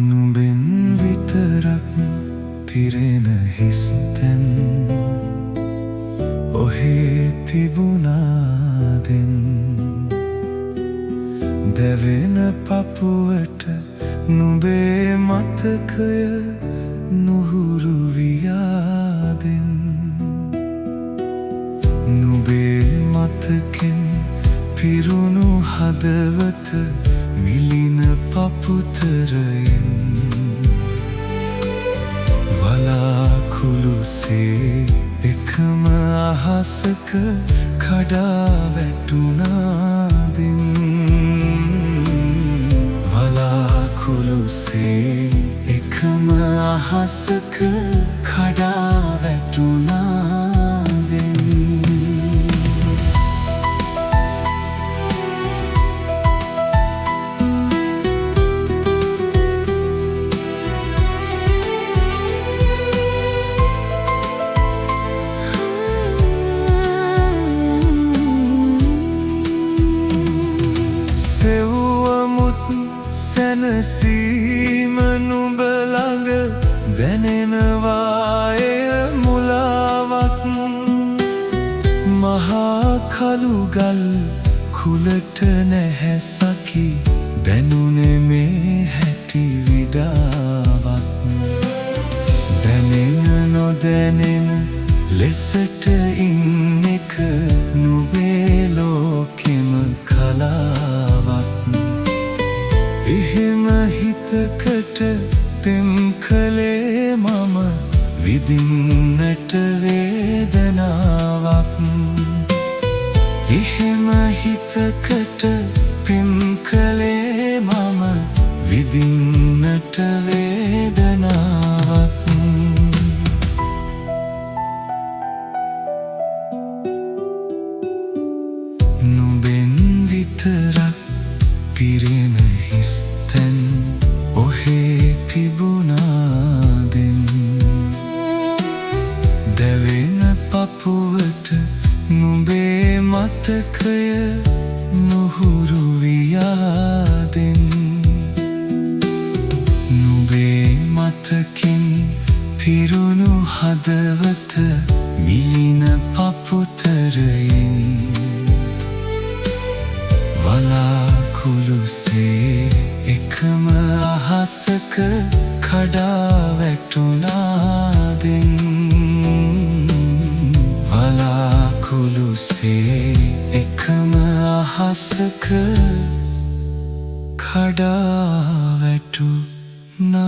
නුඹෙන් විතරක් පිරෙන හිස්තැන් ඔහේ තිබුණාදෙන් දැවෙන පපුවට නුඹේ මතකය නුහුරු වියාදෙන් නුඹේ මතකෙන් පිරුණු හදවත මිලින පපුතරයෙන් වලාකුළුසේ එකම අහසක කඩා වැටුණාදෙන් වලාකුළුසේ එකම අහසක කඩා වැටුණාදෙන් සැනසීම නුඹ ළඟ දැනෙනවා එය මුලාවක් මහා කළුගල් කුලට නැහැ සකි දැනුනේ මේ හැටි විඩාවක් දැනෙන නොදැනෙන ලෙසට ඉන්න එක නුඹේ ලෝකෙම කලාවක් එහෙම හිතකට පෙම් කළේ මම විඳින්නට වේදනාවක් එහෙම හිතකට පෙම් කළේ මම විඳින්නට වේදනාවක් නුඹෙන් විතරක් පිරෙන හිස්තැන් ඔහේ තිබුණාදෙන් දැවෙන පපුවට නුඹේ මතකය නුහුරු වියාදෙන් නුඹේ මතකින් පිරුණු හදවත මිලින පපුතරයෙන් වලාකුළුසේ එකම අහසක කඩා වැටුණාදෙන් වලාකුළුසේ එකම අහසක කඩා වැටුණා